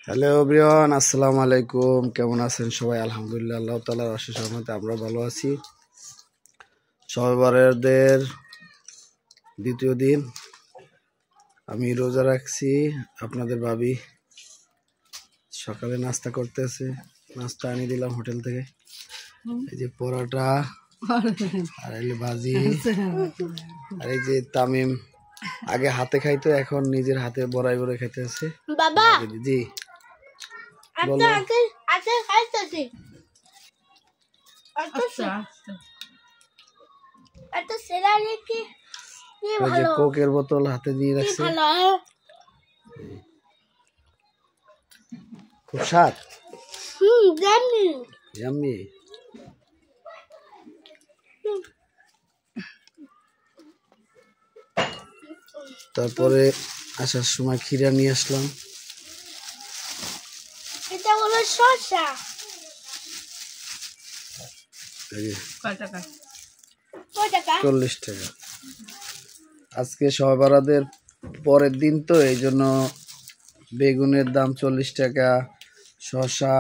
Hello everyone, আসসালামু আলাইকুম। কেমন আছেন সবাই? আলহামদুলিল্লাহ, আল্লাহ তাআলার অশেষ রহমতে আমরা ভালো আছি। শবে বরাতের দ্বিতীয় দিন, আমি রোজা রাখছি। আপনাদের ভাবি সকালে নাস্তা করতেছে। নাস্তা আনিয়ে দিলাম হোটেল থেকে। এই যে পরোটা আর এই ভাজি, আর এই যে তামিম আগে হাতে খাইতো, এখন নিজের হাতে বড়াই করে খাইতে আছে। বাবা জি বলো। কোকের বোতল হাতে নিয়ে রাখছে, খুব স্বাদ। ইয়াম্মি। তারপরে আসার সময় খিরা নিয়ে আসলাম। এটা হলো শসা। 40 টাকা। আজকে শবে বরাতের পরের দিন তো, এই জন্য বেগুনের দাম 40 টাকা, শসা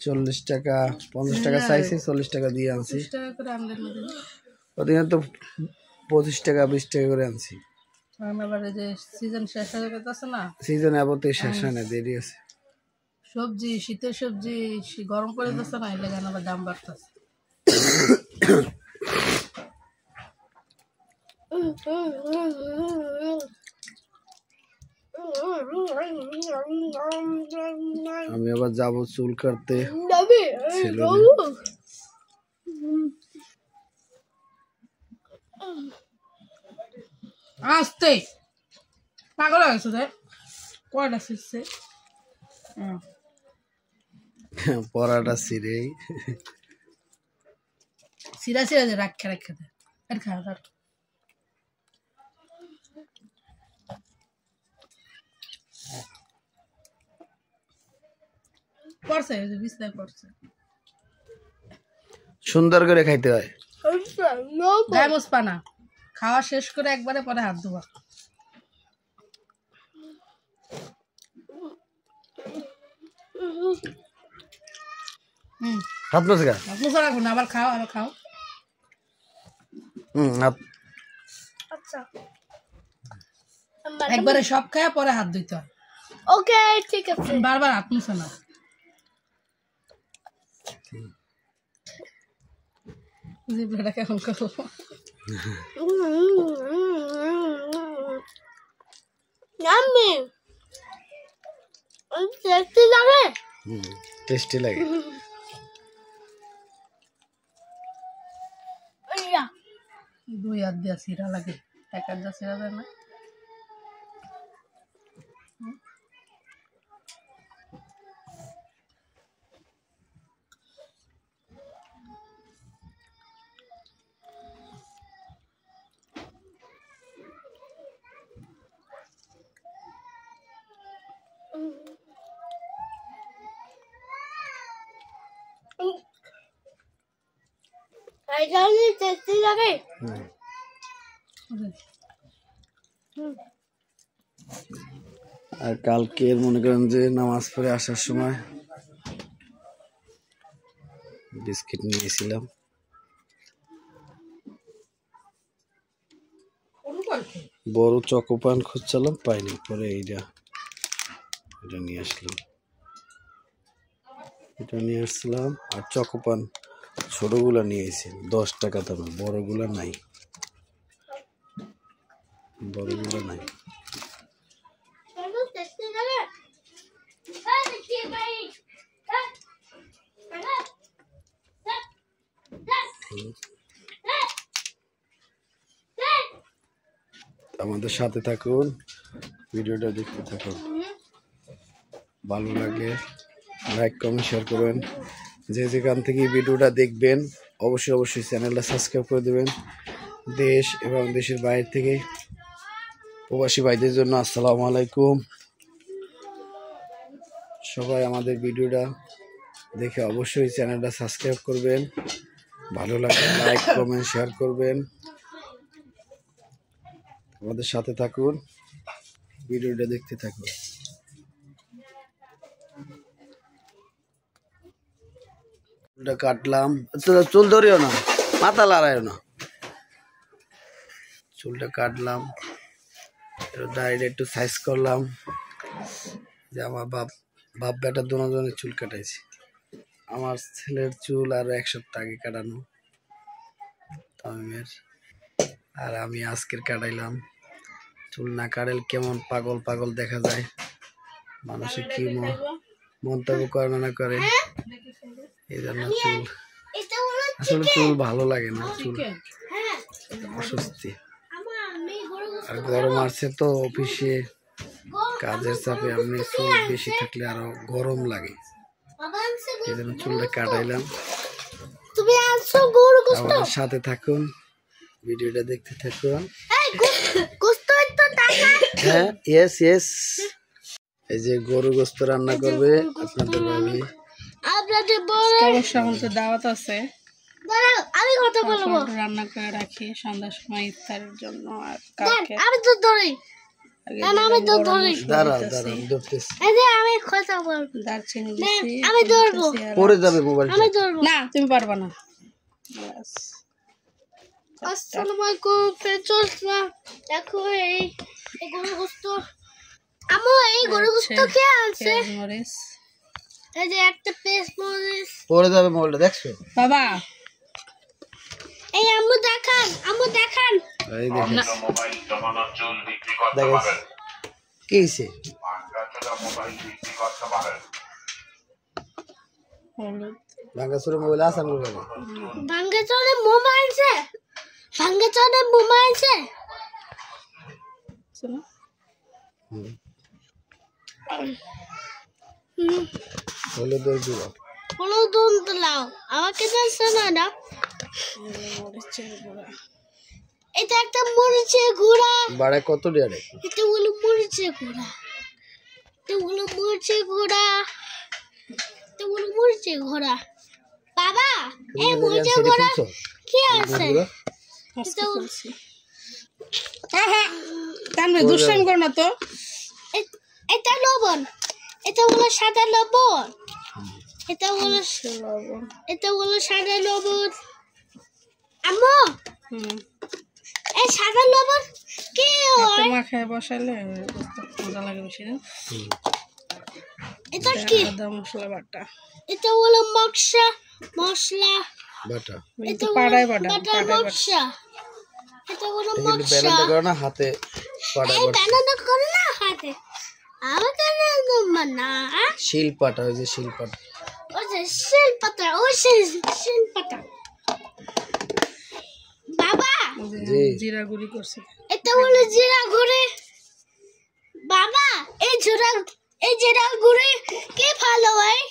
40 টাকা, 50 টাকা চাইছি, 40 টাকা দিয়ে আনছি। ওদিকে তো 25 টাকা 20 টাকা করে আনছি। সিজন আবার শেষ হয় না, দেরি আছে। সবজি, শীতের সবজি গরম করে দিচ্ছে না, এলে কেন দাম বাড়তেছে। আমি আবার যাবো চুল কাটতে। আসতে পাগল হয়েছে রে, কয়টা শিখছে পরাটা ছিঁড়ে সিরা সিরা যে রাখা রেখে দেয় আর খা তার পড়ছে, বিছনায় পড়ছে। সুন্দর করে খাইতে হয়। গায়ে মুছপা না, খাওয়া শেষ করে একবারে পরে হাত ধোয়া। হাত মুছে গা, হাত মুছা রাখো না, আবার খাও, আবার খাও। আচ্ছা, একবারে সব খায় পরে হাত ধুইতে হয়। ওকে ঠিক আছে। বারবার হাত মুছে না। জিভটা কেমন করো? ইয়াম্মি, টেস্টি লাগে। টেস্টি লাগে। দুই হাত দিয়া সিরা লাগে, এক হাত দিয়া সিরা যায় না। টেস্টি লাগে। আর কালকে মনে করেন যে নামাজ পড়ে আসার সময় বিস্কিট নিয়েছিলাম। বড় চকোপান খুঁজছিলাম, পাইনি, পরে এটা নিয়ে আসলাম। এটা নিয়ে আসছিলাম। আর চকোপান ছোটগুলা নিয়েছি 10 টাকা দামে, বড়গুলা নাই, বড়গুলা নাই। টেস্টি লাগে। আমাদের সাথে থাকুন, ভিডিওটা দেখতে থাকুন। ভালো লাগলে লাইক কমেন্ট শেয়ার করবেন। যে যেখান থেকে ভিডিওটা দেখবেন অবশ্যই চ্যানেলটা সাবস্ক্রাইব করে দেবেন। দেশ এবং দেশের বাইরে থেকে প্রবাসী ভাইদের জন্য আসসালামু আলাইকুম। সবাই আমাদের ভিডিওটা দেখে অবশ্যই চ্যানেলটা সাবস্ক্রাইব করবেন। ভালো লাগলে লাইক কমেন্ট শেয়ার করবেন। আমাদের সাথে থাকুন, ভিডিওটা দেখতে থাকুন। চুলটা কাটলাম, চুল ধরিও না, মাথা লড়াইও না। চুলটা কাটলাম, দাড়িটা একটু সাইজ করলাম। যে আমার বাপ বেটা দুজনের চুল কাটাইছি। আমার ছেলের চুল আর 1 সপ্তাহ আগে কাটানো তামিমের, আর আমি আজকের কাটাইলাম। চুল না কাটালে কেমন পাগল পাগল দেখা যায়, মানুষে কি মন্তব্য করে না করে, এই জন্য চুল আসলে চুল ভালো লাগে না, চুল অস্বস্তি। আর গরম আসছে তো, অফিসে কাজের চাপে আপনি চুল বেশি থাকলে আরো গরম লাগে, এই জন্য চুলটা কাটাইলাম। আমার সাথে থাকুন, ভিডিওটা দেখতে থাকুন। হ্যাঁ, ইয়েস ইয়েস। এই যে গরু গোস্ত রান্না করবে আপনাদের ভাবি। আমাদের দাওয়াত আছে, আমি কথা বলবো, রান্না করে রাখি সন্ধ্যার সময় ইফতারের জন্য। আর কালকে আমি তো ধরি, আমি তো ধরি, দাঁড়াও দাঁড়াও ধরতেছি, এই যে আমি কথা বলবো, দারচিনি দিছি, আমি ধরবো, পড়ে যাবে মোবাইল। আমি ধরবো না তুমি পারবা না। আসসালামু আলাইকুম ফ্রেন্ডস, দেখো এই গরু গোস্ত, আমু এই গরু গোস্ত কে আনছে? মরিচ, এই যে একটা পেস্ট মরিচ, পড়ে যাবে মোবাইলটা, দেখছো বাবা? এই আম্মু দেখান, আম্মু দেখান, এই দেখেন দেখেন কি হইছে। হলুদ, ভাঙ্গাচুরে মোবাইল আসাম করে ভাঙ্গে চলে মোবাইল আছে, ভাঙ্গে চলে মোবাইল আছে। শোনো হলুদ দিব, হলুদ তো লাও, আমাকে জানছো না না, মরিচের গুঁড়া, এটা একটা মরিচের গুঁড়া, বাড়া কত ডিয়ারে, এটা হলো মরিচের গুঁড়া, এটা হলো মরিচের গুঁড়া, এটা হলো মরিচের গুঁড়া। বাবা এই মরিচের গুঁড়া কি আছে? দুষ্টামি করো না তো। এটা লবণ, এটা হলো সাদা লবণ, এটা হলো সাদা লবণ। আম্মু এই সাদা লবণ কি হয়? মাখায় বসালে মজা লাগে বেশি না। এটা কি? আদা মশলা বাটা, এটা হলো মশলা বাটা, এটা পাড়ায় বাটা, মশলা, এটা হলো মশলা। ব্যালেন্স করো না হাতে, পাড়ায় এই বাটা, ব্যানানা করে না হাতে, আমাকে না শিল পাটা, ওই যে শিল পাটা, ওই যে শিলপাতা, ওই শিলপাতা। বাবা জিরা গুঁড়ি করছে, এটা হলো জিরা গুঁড়ি। বাবা এই জিরা গুঁড়ি কি ভালো হয়?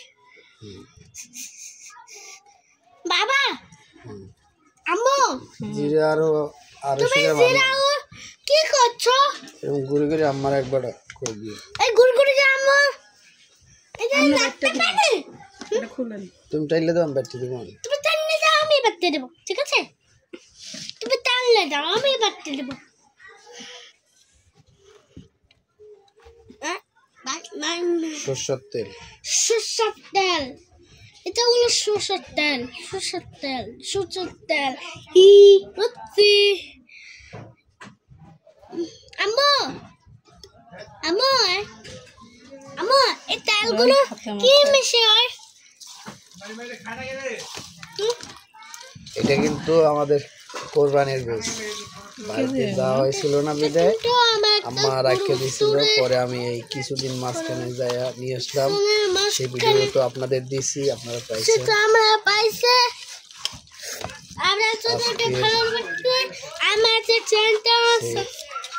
বাবা আম্মু জিরা আরো তুমি জিরা কি করছো? এরকম গুড়ি করে আমার একবার করে দিও। এই গুড়গুড়ি যে আম্মু এটা লাগতে পারে, এটা খুলেন। তুমি টাইলে দাও, আমি ব্যাটারি দেবো। তুমি টানলে দাও, আমি বাটতে দেবো, ঠিক আছে? তুমি টানলে দাও, আমি বাটতে দেবো। সরষের তেল, সরষের তেল, এটা হলো সরষের তেল, ই হচ্ছে আম্মু এই তেলগুলো কি মিশে হয়? এটা কিন্তু আমাদের কোরবানির গোশ, বাড়িতে যাওয়া হয়েছিল না বিদায় আম্মা রাখে দিয়েছিল, পরে আমি এই কিছুদিন মাঝখানে যাই নিয়ে আসলাম। সেই ভিডিও তো আপনাদের দিছি, আপনারা পাইছেন। আমরা পাইছে, আমরা তোদেরকে ভালো লাগছে, আমাদের চ্যানেলটা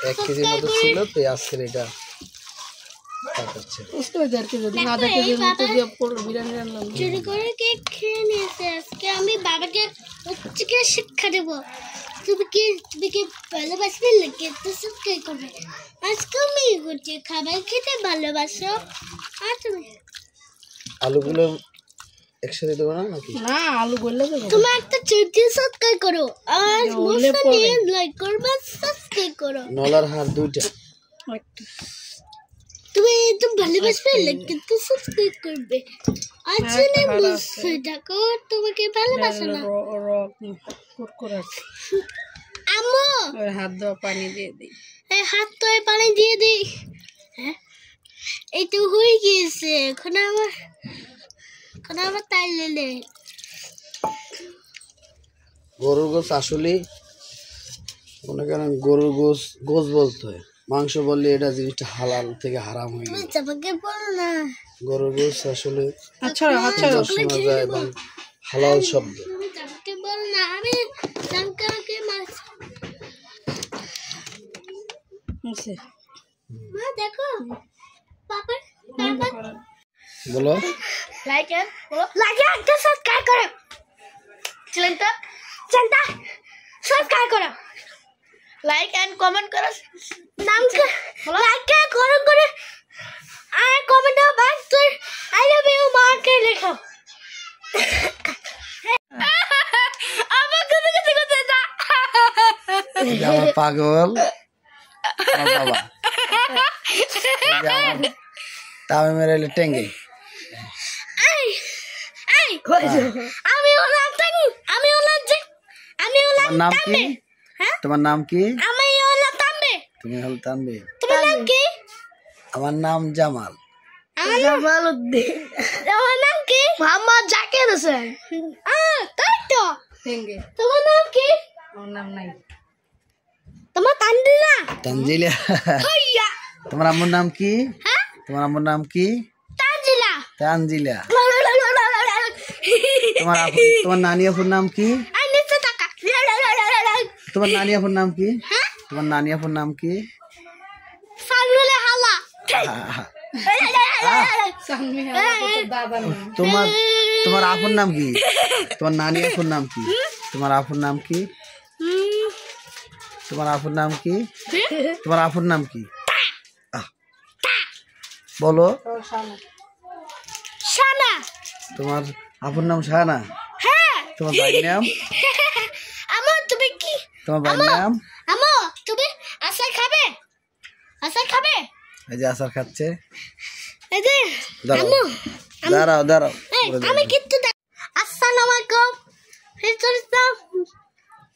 1 কেজি মতো ছিল, তো আজকের এটা কাটাচ্ছে। চুরি করে কেক খেয়ে নিয়েছে। আজকে আমি বাবাকে হচ্ছে শিক্ষা দেবো, তুমি কি ভালোবাসবে লাগে তো শিক্ষা করবে। আজকে আমি হচ্ছে খাবার খেতে ভালোবাসো, আর তুমি আলুগুলো একসাথে দেবো না নাকি? না, আলু বললে দেবো। তুমি একটা চ্যানেল সাবস্ক্রাইব করো, আর মোস্টলি লাইক করবে, সাবস্ক্রাইব করো। নলার হাড় 2টা, তুমি ভালোবাসবে কিন্তু সাবস্ক্রাইব করবে আচ্ছা না বুঝছো দেখো তোমাকে ভালোবাসে না কুরকুরে আম্মু ওর হাত ধোয়া পানি দিয়ে দিই এই হাত ধোয়া পানি দিয়ে দিই হ্যাঁ এই তো হয়ে গিয়েছে এখন আমার তাই লেলে গরুর গোস আসলে মনে করেন গরুর গোস বলতে হয়, মাংস বললে এটা জিনিসটা হালাল থেকে হারাম হয়ে গেল। আমাকে বলো না গরুর গোস আসলে আচ্ছা শোনা যায় এবং হালাল শব্দ। আমাকে বলো না আমি লঙ্কাকে মাছ মা দেখো পাপা বলো লাইক একটা সাবস্ক্রাইব করো চ্যানেলটা সাবস্ক্রাইব করো লাইক এন্ড কমেন্ট করো নামকে লাইক করো করে আর কমেন্ট বাস তুই আই লাভ ইউ মাকে লেখো আমাকে দেখতে যা আমার পাগল আমার বাবা তাও মেরে টেঙ্গে আমি ওলা নাম কি? হ্যাঁ তোমার নাম কি? আমি ওলা তাম্বে তুমি হল তানবীর। তোমার নাম কি? আমার নাম জামাল। জামালউদ্দিন। তোমার নাম কি? মোহাম্মদ জাকির হোসেন। তাই তো টেঙ্গে তোমার নাম কি? ওর নাম নাই তোমার তানজিলা তানজিলা। ভাইয়া তোমার আম্মুর নাম কি? হ্যাঁ তোমার আম্মুর নাম কি? তানজিলা তানজিলা। তোমার নানি আপুর নাম কি? আর নিচে তাকা তোমার নানি আপুর নাম কি? হ্যাঁ তোমার নানি আপুর নাম কি? সালুলে হালা সামনে দাদা নাম তোমার আপুর নাম কি? তোমার নানি আপুর নাম কি? তোমার আপুর নাম কি? তোমার আপুর নাম কি? তোমার আপুর নাম কি? বলো। শানা তোমার আপুর নাম শাহানা। হ্যাঁ তোমার ভাইয়ের নাম? আমো তুমি কি তোমার ভাইয়ের নাম? আমো তুমি আচার খাবে এই যে আচার খাচ্ছে। এই যে দাঁড়াও দাঁড়াও দাঁড়াও। এই, আমি কিন্তু আসসালামু আলাইকুম ফিরদৌস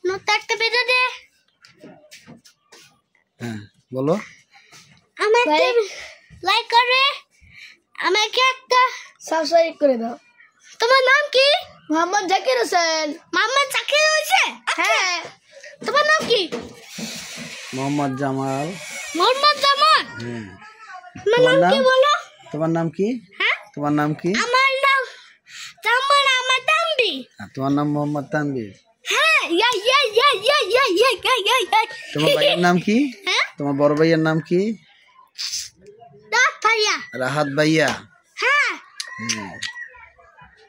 নতুন একটা ভিডিও দে হ্যাঁ বলো। আমাকে লাইক করে আমাকে একটা সাবস্ক্রাইব করে দাও। তোমার নাম কি? মোহাম্মদ জাকির হোসেন। মোহাম্মদ জাকির হোসেন? হ্যাঁ। তোমার নাম কি? মোহাম্মদ জামাল। মোহাম্মদ জামাল। হ্যাঁ। তোমার নাম কি বলো? তোমার নাম কি? হ্যাঁ তোমার নাম কি? আমার নাম জামাল আমার তানবি। তোমার নাম মোহাম্মদ তানবীর। হ্যাঁ ইয়া। তোমার ভাইয়ের নাম কি? হ্যাঁ তোমার বড় ভাইয়ের নাম কি? দাঁত ভাইয়া। রাহাত ভাইয়া। হ্যাঁ হ্যাঁ।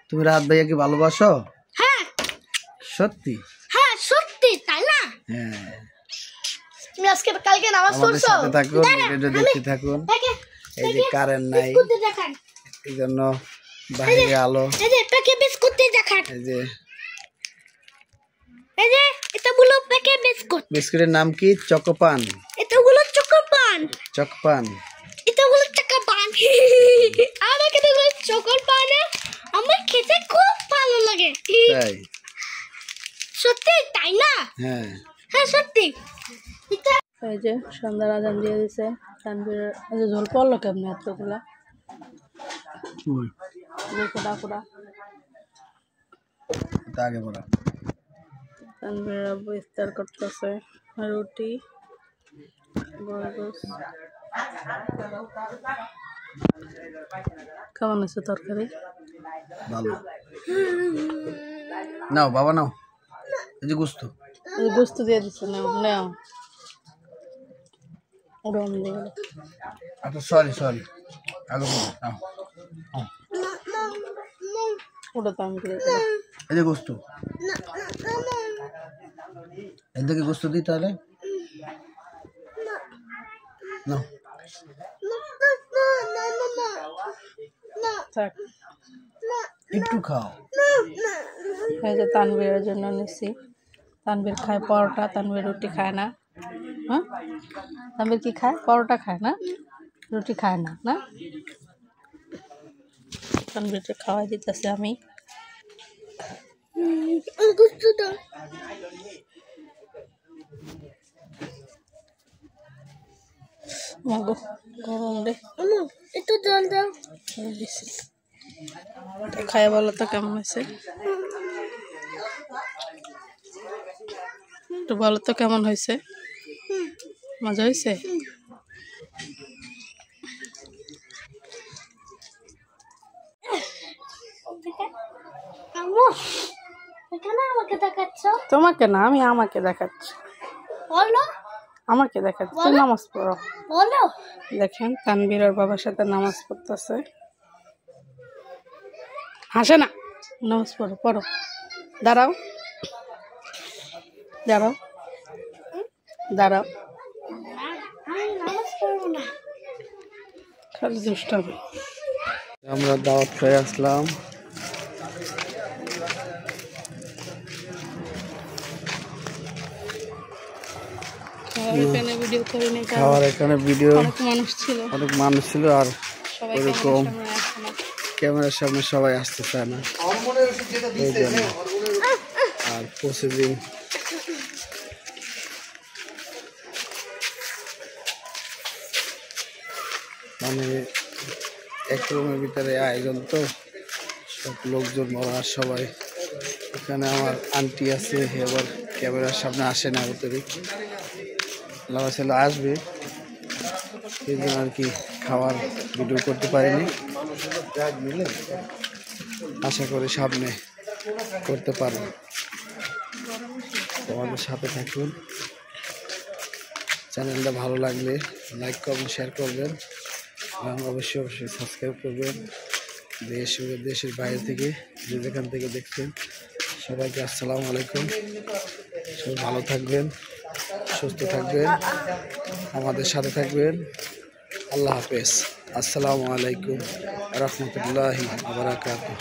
তুমি রাহাত ভাইয়াকে ভালোবাসো? হ্যাঁ সত্যি? হ্যাঁ সত্যি তাই না? হ্যাঁ। তুমি আজকে কালকে নামাজ আমাদের পড়ছো? সাথে থাকুন, ভিডিও দেখতে থাকুন। এই যে কারেন্ট নাই বিস্কুট দেখান। এই জন্য বাইরে আলো। এই যে প্যাকে বিস্কুট দেখান। এই যে এটা গুলো প্যাকে বিস্কুট। বিস্কুটের নাম কি? চকোপান। এটা গুলো চকোপান। চকপান। এটা গুলো চকোপান। আমাকে তো চকোপান আমার খেতে খুব ভালো লাগে। তাই? সত্যি তাই না? হ্যাঁ। হ্যাঁ সত্যি। এটা এই যে সন্ধ্যার আজান দিয়ে দিছে তানবীর এই যে ঝোল পড়লো কেমনে এতগুলা কোড়া এটা আগে বলা। তানবীর আব্বু ইফতার করতেছে রুটি গোস কেমন আছে তরকারি? ভালো। নাও বাবা নাও। এই যে গোস্ত। এই যে গোস্ত দিয়ে দিচ্ছে নাও ওরম দিয়ে গেল। আচ্ছা সরি আগে বলো। নাও। ওটা তো আমি করে এই যে গোস্ত। এদিকে গোস্ত দিই তাহলে। নাও। থাক একটু খাও। এই যে তানবীরের জন্য নিচ্ছি। তানবীর খায় পরোটা, তানবীর রুটি খায় না। হ্যাঁ তানবীর কি খায়? পরোটা খায় না? রুটি খায় না, না? তানভীরকে খাওয়াই দিতেছে আমি। মাগো গরম রে। একটু জল দাও। খায় বলো তো কেমন হয়েছে? একটু বলো তো কেমন হয়েছে? মজা হয়েছে? আম্মু এখানে আমাকে দেখাচ্ছ? তোমাকে না, আমি আমাকে দেখাচ্ছি। বলো আমাকে দেখাচ্ছি, তুমি নামাজ পড়ো। বলো। দেখেন তানভীর ওর বাবার সাথে নামাজ পড়তেছে। হাসে না, নামাজ পড়ো পড়ো। দাঁড়াও দাঁড়াও দাঁড়াও, আমি নামাজ পড়বো না। খালি দুষ্টামি। আমরা দাওয়াত খেয়ে আসলাম। এখানে ভিডিও করিনি, খাওয়ার এখানে ভিডিও অনেক মানুষ ছিল, অনেক মানুষ ছিল, আর সবাই ওরকম ক্যামেরার সামনে আসে না। ক্যামেরার সামনে সবাই আসতে চায় না, এই জন্য। আর প্রতিদিন মানে এক রুমের ভিতরে আয়োজন, তো সব লোকজন মরার সবাই। এখানে আমার আন্টি আছে, এবার ক্যামেরার সামনে আসে না, অতিরিক্ত লাভা ছেলে আসবে, এই জন্য আর কি খাওয়ার ভিডিও করতে পারিনি। আশা করি সামনে করতে পারবো। তোমাদের সাথে থাকুন। চ্যানেলটা ভালো লাগলে লাইক কমেন্ট শেয়ার করবেন এবং অবশ্যই সাবস্ক্রাইব করবেন। দেশ ও দেশের বাইরে থেকে যে যেখান থেকে দেখছেন সবাইকে আসসালামু আলাইকুম। সবাই ভালো থাকবেন, সুস্থ থাকবেন, আমাদের সাথে থাকবেন। আল্লাহ হাফেজ। আসসালামু আলাইকুম রহমতুল্লাহি ওয়া বারাকাতুহু।